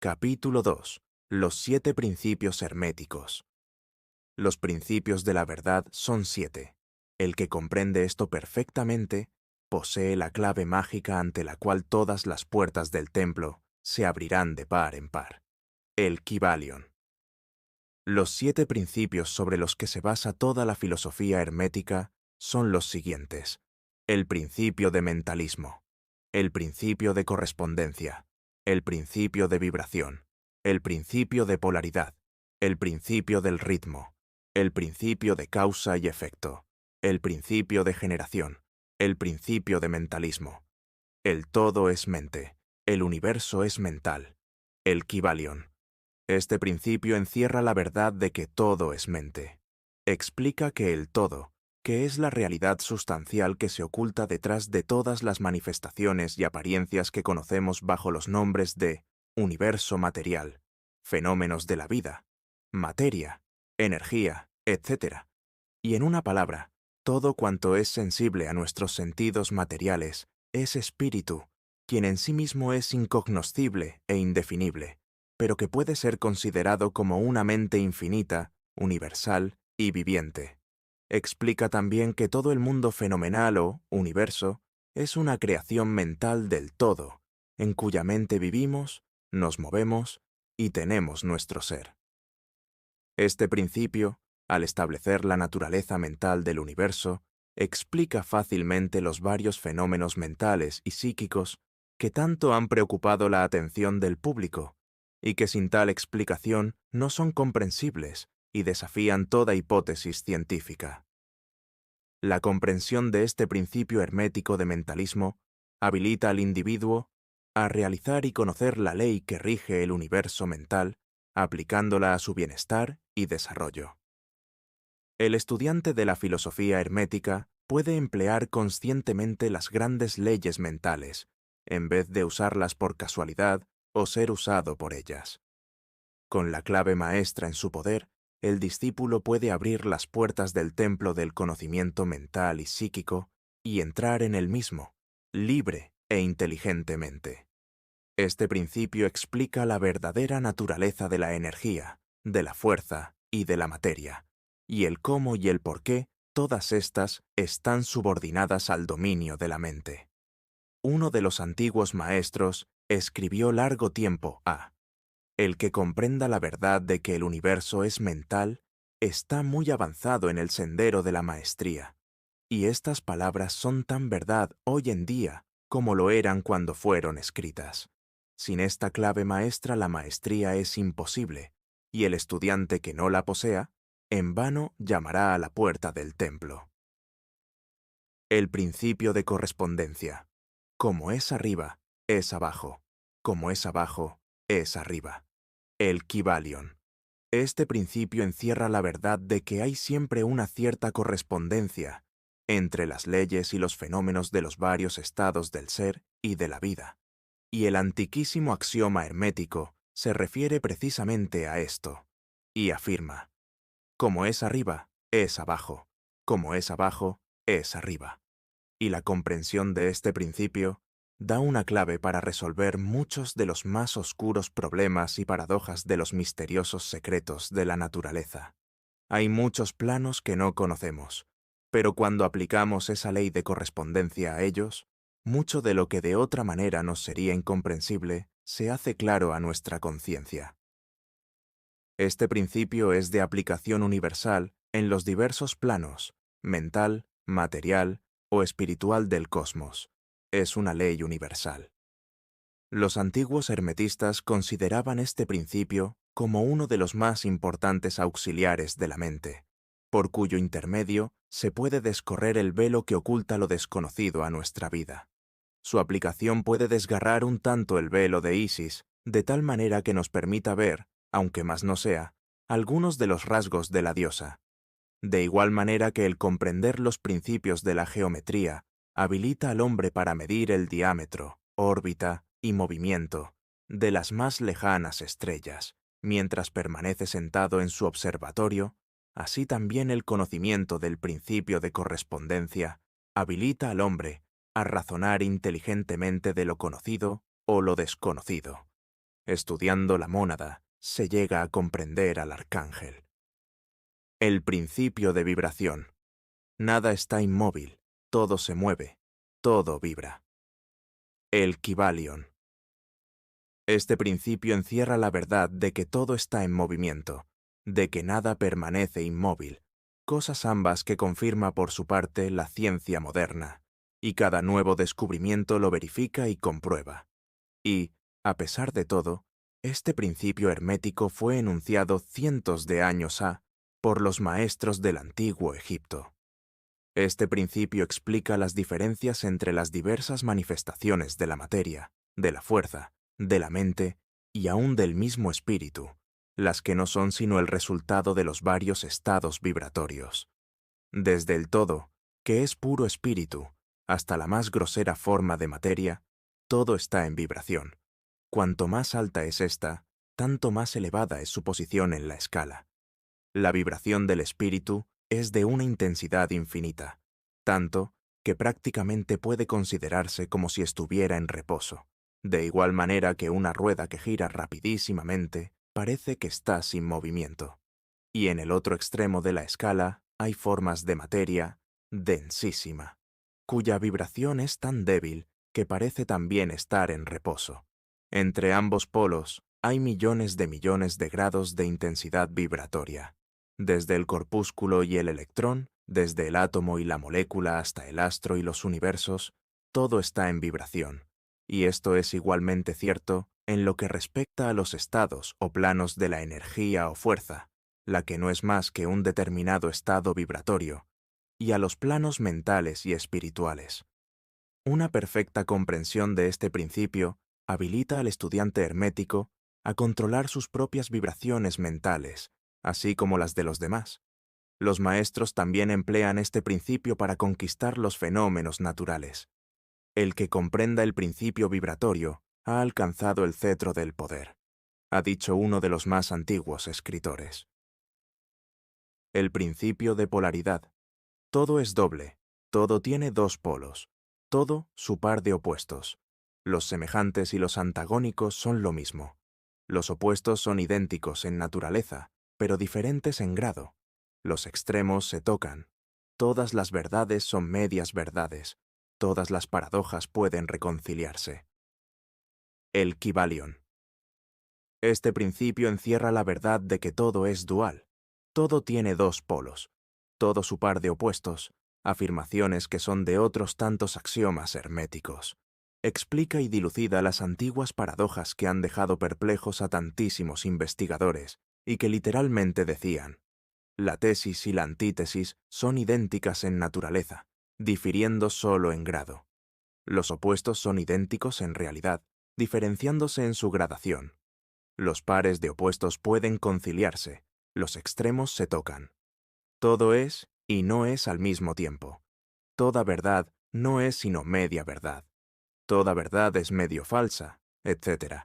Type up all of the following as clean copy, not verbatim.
Capítulo 2. Los 7 principios herméticos. Los principios de la verdad son 7. El que comprende esto perfectamente posee la clave mágica ante la cual todas las puertas del templo se abrirán de par en par. El Kybalion. Los 7 principios sobre los que se basa toda la filosofía hermética son los siguientes: el principio de mentalismo, el principio de correspondencia, el principio de vibración, el principio de polaridad, el principio del ritmo, el principio de causa y efecto, el principio de generación, el principio de mentalismo. El todo es mente, el universo es mental, el Kybalion. Este principio encierra la verdad de que todo es mente. Explica que el todo, que es la realidad sustancial que se oculta detrás de todas las manifestaciones y apariencias que conocemos bajo los nombres de universo material, fenómenos de la vida, materia, energía, etc. Y en una palabra, todo cuanto es sensible a nuestros sentidos materiales es espíritu, quien en sí mismo es incognoscible e indefinible, pero que puede ser considerado como una mente infinita, universal y viviente. Explica también que todo el mundo fenomenal o universo es una creación mental del todo, en cuya mente vivimos, nos movemos y tenemos nuestro ser. Este principio, al establecer la naturaleza mental del universo, explica fácilmente los varios fenómenos mentales y psíquicos que tanto han preocupado la atención del público, y que sin tal explicación no son comprensibles y desafían toda hipótesis científica. La comprensión de este principio hermético de mentalismo habilita al individuo a realizar y conocer la ley que rige el universo mental, aplicándola a su bienestar y desarrollo. El estudiante de la filosofía hermética puede emplear conscientemente las grandes leyes mentales, en vez de usarlas por casualidad o ser usado por ellas. Con la clave maestra en su poder, el discípulo puede abrir las puertas del templo del conocimiento mental y psíquico y entrar en él mismo, libre e inteligentemente. Este principio explica la verdadera naturaleza de la energía, de la fuerza y de la materia, y el cómo y el por qué todas estas están subordinadas al dominio de la mente. Uno de los antiguos maestros escribió largo tiempo a: el que comprenda la verdad de que el universo es mental está muy avanzado en el sendero de la maestría. Y estas palabras son tan verdad hoy en día como lo eran cuando fueron escritas. Sin esta clave maestra la maestría es imposible, y el estudiante que no la posea, en vano llamará a la puerta del templo. El principio de correspondencia. Como es arriba, es abajo. Como es abajo, es arriba. El Kybalion. Este principio encierra la verdad de que hay siempre una cierta correspondencia entre las leyes y los fenómenos de los varios estados del ser y de la vida. Y el antiquísimo axioma hermético se refiere precisamente a esto, y afirma: como es arriba, es abajo; como es abajo, es arriba. Y la comprensión de este principio da una clave para resolver muchos de los más oscuros problemas y paradojas de los misteriosos secretos de la naturaleza. Hay muchos planos que no conocemos, pero cuando aplicamos esa ley de correspondencia a ellos, mucho de lo que de otra manera nos sería incomprensible se hace claro a nuestra conciencia. Este principio es de aplicación universal en los diversos planos, mental, material o espiritual del cosmos. Es una ley universal. Los antiguos hermetistas consideraban este principio como uno de los más importantes auxiliares de la mente, por cuyo intermedio se puede descorrer el velo que oculta lo desconocido a nuestra vida. Su aplicación puede desgarrar un tanto el velo de Isis, de tal manera que nos permita ver, aunque más no sea, algunos de los rasgos de la diosa. De igual manera que el comprender los principios de la geometría habilita al hombre para medir el diámetro, órbita y movimiento de las más lejanas estrellas, mientras permanece sentado en su observatorio, así también el conocimiento del principio de correspondencia habilita al hombre a razonar inteligentemente de lo conocido o lo desconocido. Estudiando la mónada, se llega a comprender al arcángel. El principio de vibración. Nada está inmóvil, todo se mueve, todo vibra. El Kybalion. Este principio encierra la verdad de que todo está en movimiento, de que nada permanece inmóvil, cosas ambas que confirma por su parte la ciencia moderna, y cada nuevo descubrimiento lo verifica y comprueba. Y, a pesar de todo, este principio hermético fue enunciado cientos de años por los maestros del antiguo Egipto. Este principio explica las diferencias entre las diversas manifestaciones de la materia, de la fuerza, de la mente y aún del mismo espíritu, las que no son sino el resultado de los varios estados vibratorios. Desde el todo, que es puro espíritu, hasta la más grosera forma de materia, todo está en vibración. Cuanto más alta es esta, tanto más elevada es su posición en la escala. La vibración del espíritu es de una intensidad infinita, tanto que prácticamente puede considerarse como si estuviera en reposo, de igual manera que una rueda que gira rapidísimamente parece que está sin movimiento. Y en el otro extremo de la escala hay formas de materia densísima, cuya vibración es tan débil que parece también estar en reposo. Entre ambos polos hay millones de grados de intensidad vibratoria. Desde el corpúsculo y el electrón, desde el átomo y la molécula hasta el astro y los universos, todo está en vibración. Y esto es igualmente cierto en lo que respecta a los estados o planos de la energía o fuerza, la que no es más que un determinado estado vibratorio, y a los planos mentales y espirituales. Una perfecta comprensión de este principio habilita al estudiante hermético a controlar sus propias vibraciones mentales, así como las de los demás. Los maestros también emplean este principio para conquistar los fenómenos naturales. El que comprenda el principio vibratorio ha alcanzado el cetro del poder, ha dicho uno de los más antiguos escritores. El principio de polaridad. Todo es doble, todo tiene dos polos, todo su par de opuestos. Los semejantes y los antagónicos son lo mismo. Los opuestos son idénticos en naturaleza, pero diferentes en grado. Los extremos se tocan. Todas las verdades son medias verdades. Todas las paradojas pueden reconciliarse. El Kybalion. Este principio encierra la verdad de que todo es dual. Todo tiene dos polos, todo su par de opuestos, afirmaciones que son de otros tantos axiomas herméticos. Explica y dilucida las antiguas paradojas que han dejado perplejos a tantísimos investigadores y que literalmente decían: la tesis y la antítesis son idénticas en naturaleza, difiriendo solo en grado. Los opuestos son idénticos en realidad, diferenciándose en su gradación. Los pares de opuestos pueden conciliarse, los extremos se tocan. Todo es y no es al mismo tiempo. Toda verdad no es sino media verdad. Toda verdad es medio falsa, etc.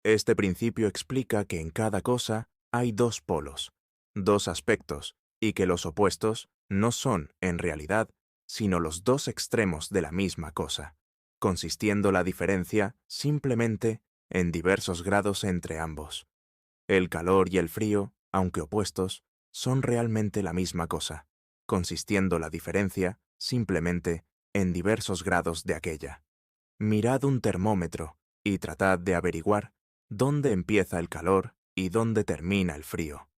Este principio explica que en cada cosa hay dos polos, dos aspectos, y que los opuestos no son, en realidad, sino los dos extremos de la misma cosa, consistiendo la diferencia simplemente en diversos grados entre ambos. El calor y el frío, aunque opuestos, son realmente la misma cosa, consistiendo la diferencia simplemente en diversos grados de aquella. Mirad un termómetro y tratad de averiguar dónde empieza el calor y dónde termina el frío.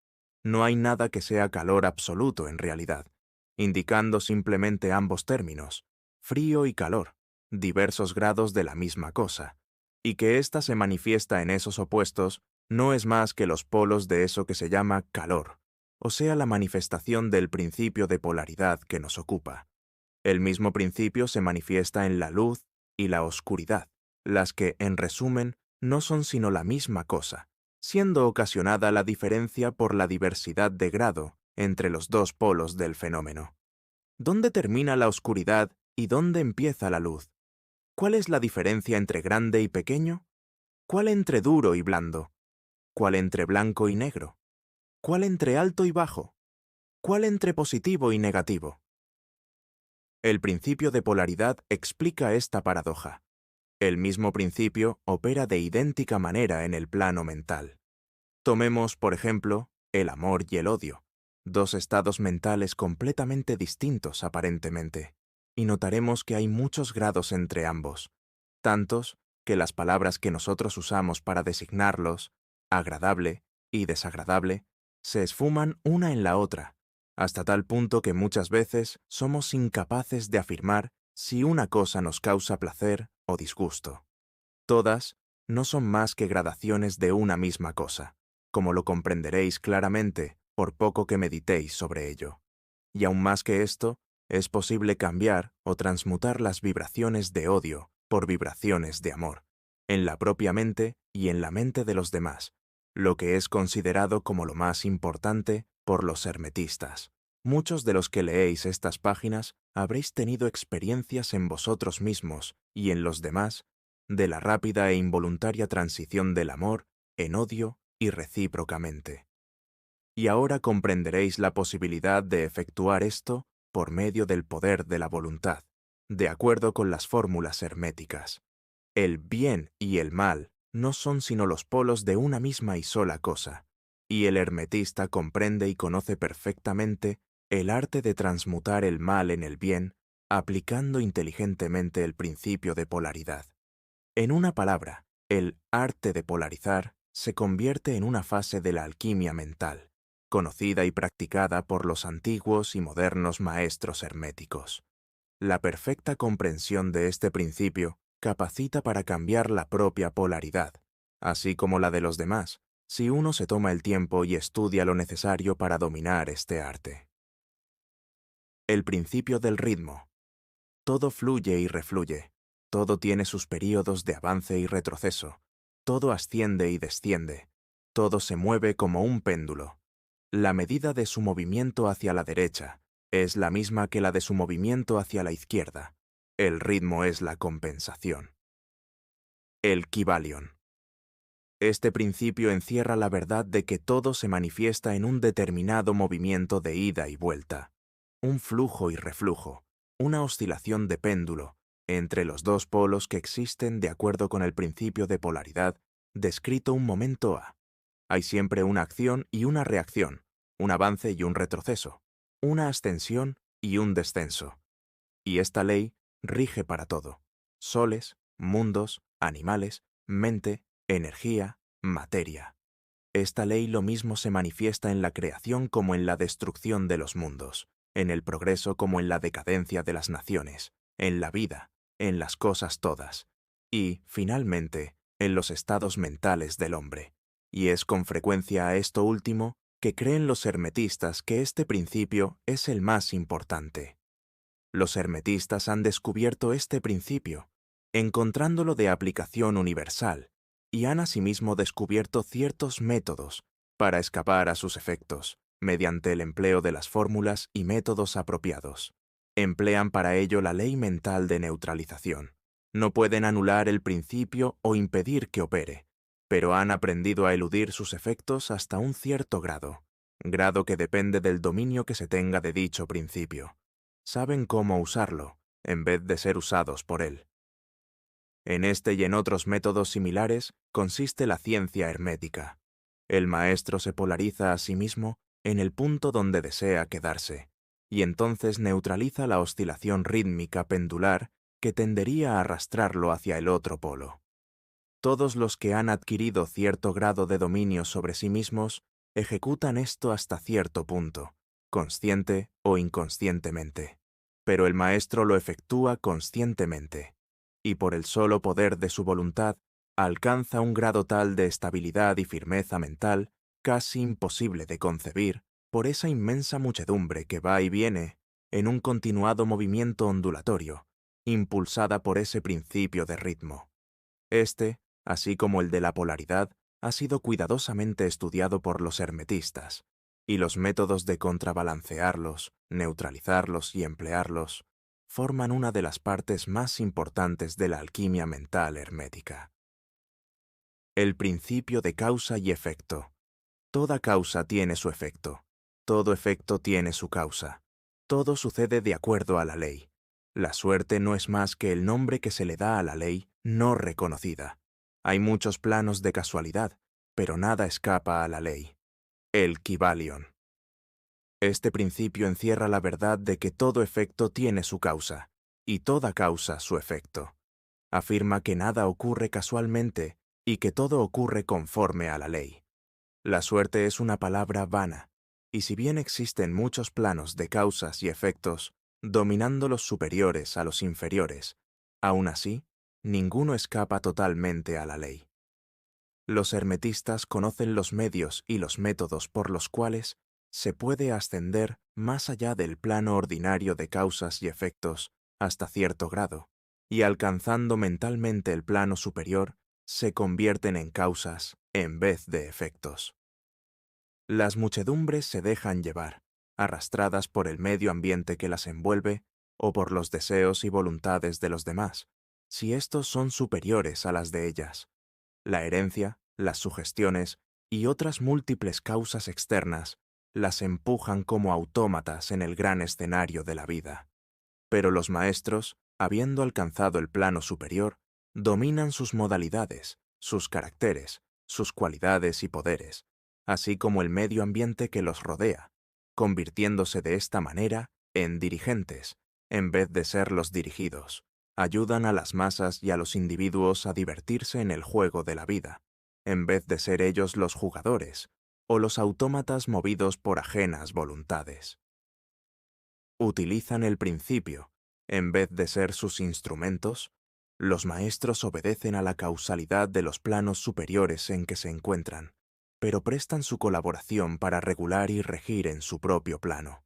No hay nada que sea calor absoluto en realidad, indicando simplemente ambos términos, frío y calor, diversos grados de la misma cosa, y que ésta se manifiesta en esos opuestos no es más que los polos de eso que se llama calor, o sea, la manifestación del principio de polaridad que nos ocupa. El mismo principio se manifiesta en la luz y la oscuridad, las que, en resumen, no son sino la misma cosa, siendo ocasionada la diferencia por la diversidad de grado entre los dos polos del fenómeno. ¿Dónde termina la oscuridad y dónde empieza la luz? ¿Cuál es la diferencia entre grande y pequeño? ¿Cuál entre duro y blando? ¿Cuál entre blanco y negro? ¿Cuál entre alto y bajo? ¿Cuál entre positivo y negativo? El principio de polaridad explica esta paradoja. El mismo principio opera de idéntica manera en el plano mental. Tomemos, por ejemplo, el amor y el odio, dos estados mentales completamente distintos aparentemente, y notaremos que hay muchos grados entre ambos, tantos que las palabras que nosotros usamos para designarlos, agradable y desagradable, se esfuman una en la otra, hasta tal punto que muchas veces somos incapaces de afirmar si una cosa nos causa placer o disgusto. Todas no son más que gradaciones de una misma cosa, como lo comprenderéis claramente por poco que meditéis sobre ello. Y aún más que esto, es posible cambiar o transmutar las vibraciones de odio por vibraciones de amor, en la propia mente y en la mente de los demás, lo que es considerado como lo más importante por los hermetistas. Muchos de los que leéis estas páginas habréis tenido experiencias en vosotros mismos y en los demás de la rápida e involuntaria transición del amor en odio y recíprocamente. Y ahora comprenderéis la posibilidad de efectuar esto por medio del poder de la voluntad, de acuerdo con las fórmulas herméticas. El bien y el mal no son sino los polos de una misma y sola cosa, y el hermetista comprende y conoce perfectamente el arte de transmutar el mal en el bien, aplicando inteligentemente el principio de polaridad. En una palabra, el arte de polarizar se convierte en una fase de la alquimia mental, conocida y practicada por los antiguos y modernos maestros herméticos. La perfecta comprensión de este principio capacita para cambiar la propia polaridad, así como la de los demás, si uno se toma el tiempo y estudia lo necesario para dominar este arte. El principio del ritmo. Todo fluye y refluye, todo tiene sus períodos de avance y retroceso, todo asciende y desciende, todo se mueve como un péndulo. La medida de su movimiento hacia la derecha es la misma que la de su movimiento hacia la izquierda. El ritmo es la compensación. El Kybalion. Este principio encierra la verdad de que todo se manifiesta en un determinado movimiento de ida y vuelta, un flujo y reflujo, una oscilación de péndulo, entre los dos polos que existen de acuerdo con el principio de polaridad descrito un momento A. Hay siempre una acción y una reacción, un avance y un retroceso, una ascensión y un descenso. Y esta ley rige para todo: soles, mundos, animales, mente, energía, materia. Esta ley lo mismo se manifiesta en la creación como en la destrucción de los mundos, en el progreso como en la decadencia de las naciones, en la vida, en las cosas todas, y, finalmente, en los estados mentales del hombre. Y es con frecuencia a esto último que creen los hermetistas que este principio es el más importante. Los hermetistas han descubierto este principio, encontrándolo de aplicación universal, y han asimismo descubierto ciertos métodos para escapar a sus efectos, mediante el empleo de las fórmulas y métodos apropiados. Emplean para ello la ley mental de neutralización. No pueden anular el principio o impedir que opere, pero han aprendido a eludir sus efectos hasta un cierto grado que depende del dominio que se tenga de dicho principio. Saben cómo usarlo, en vez de ser usados por él. En este y en otros métodos similares consiste la ciencia hermética. El maestro se polariza a sí mismo en el punto donde desea quedarse, y entonces neutraliza la oscilación rítmica pendular que tendería a arrastrarlo hacia el otro polo. Todos los que han adquirido cierto grado de dominio sobre sí mismos ejecutan esto hasta cierto punto, consciente o inconscientemente. Pero el maestro lo efectúa conscientemente, y por el solo poder de su voluntad alcanza un grado tal de estabilidad y firmeza mental casi imposible de concebir por esa inmensa muchedumbre que va y viene en un continuado movimiento ondulatorio, impulsada por ese principio de ritmo. Este, así como el de la polaridad, ha sido cuidadosamente estudiado por los hermetistas, y los métodos de contrabalancearlos, neutralizarlos y emplearlos forman una de las partes más importantes de la alquimia mental hermética. El principio de causa y efecto. Toda causa tiene su efecto, todo efecto tiene su causa. Todo sucede de acuerdo a la ley. La suerte no es más que el nombre que se le da a la ley no reconocida. Hay muchos planos de casualidad, pero nada escapa a la ley. El Kybalion. Este principio encierra la verdad de que todo efecto tiene su causa, y toda causa su efecto. Afirma que nada ocurre casualmente y que todo ocurre conforme a la ley. La suerte es una palabra vana, y si bien existen muchos planos de causas y efectos, dominando los superiores a los inferiores, aún así, ninguno escapa totalmente a la ley. Los hermetistas conocen los medios y los métodos por los cuales se puede ascender más allá del plano ordinario de causas y efectos hasta cierto grado, y alcanzando mentalmente el plano superior, se convierten en causas en vez de efectos. Las muchedumbres se dejan llevar, arrastradas por el medio ambiente que las envuelve o por los deseos y voluntades de los demás, si estos son superiores a las de ellas. La herencia, las sugestiones y otras múltiples causas externas las empujan como autómatas en el gran escenario de la vida. Pero los maestros, habiendo alcanzado el plano superior, dominan sus modalidades, sus caracteres, sus cualidades y poderes, así como el medio ambiente que los rodea, convirtiéndose de esta manera en dirigentes, en vez de ser los dirigidos. Ayudan a las masas y a los individuos a divertirse en el juego de la vida, en vez de ser ellos los jugadores, o los autómatas movidos por ajenas voluntades. Utilizan el principio, en vez de ser sus instrumentos. Los maestros obedecen a la causalidad de los planos superiores en que se encuentran, pero prestan su colaboración para regular y regir en su propio plano.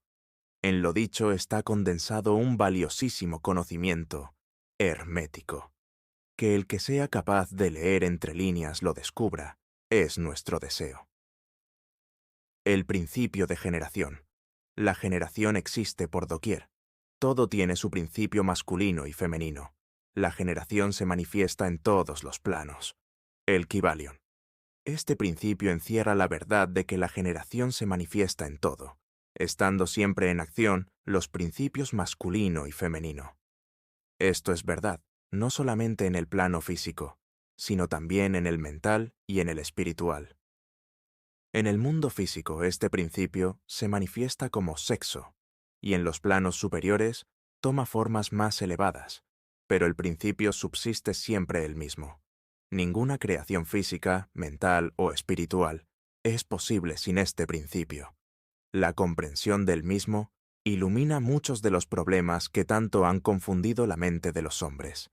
En lo dicho está condensado un valiosísimo conocimiento hermético. Que el que sea capaz de leer entre líneas lo descubra, es nuestro deseo. El principio de generación. La generación existe por doquier. Todo tiene su principio masculino y femenino. La generación se manifiesta en todos los planos. El Kybalion. Este principio encierra la verdad de que la generación se manifiesta en todo, estando siempre en acción los principios masculino y femenino. Esto es verdad, no solamente en el plano físico, sino también en el mental y en el espiritual. En el mundo físico este principio se manifiesta como sexo, y en los planos superiores toma formas más elevadas, pero el principio subsiste siempre el mismo. Ninguna creación física, mental o espiritual es posible sin este principio. La comprensión del mismo ilumina muchos de los problemas que tanto han confundido la mente de los hombres.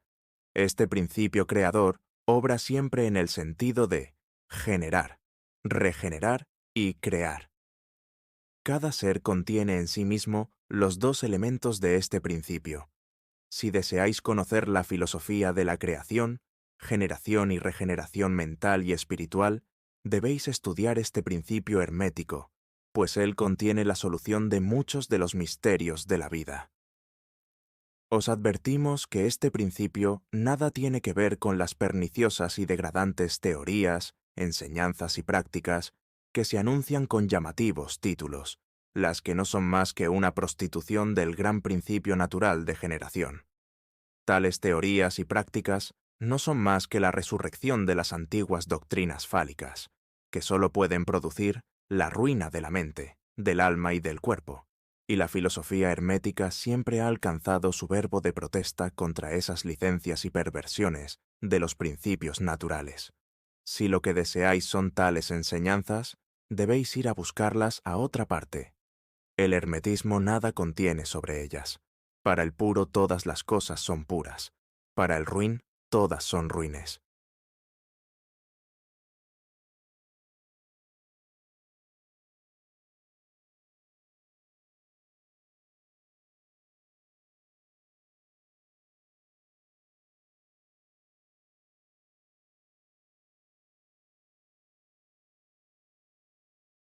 Este principio creador obra siempre en el sentido de generar, regenerar y crear. Cada ser contiene en sí mismo los dos elementos de este principio. Si deseáis conocer la filosofía de la creación, generación y regeneración mental y espiritual, debéis estudiar este principio hermético, pues él contiene la solución de muchos de los misterios de la vida. Os advertimos que este principio nada tiene que ver con las perniciosas y degradantes teorías, enseñanzas y prácticas que se anuncian con llamativos títulos, las que no son más que una prostitución del gran principio natural de generación. Tales teorías y prácticas no son más que la resurrección de las antiguas doctrinas fálicas, que solo pueden producir la ruina de la mente, del alma y del cuerpo, y la filosofía hermética siempre ha alcanzado su verbo de protesta contra esas licencias y perversiones de los principios naturales. Si lo que deseáis son tales enseñanzas, debéis ir a buscarlas a otra parte. El hermetismo nada contiene sobre ellas. Para el puro todas las cosas son puras. Para el ruin todas son ruines.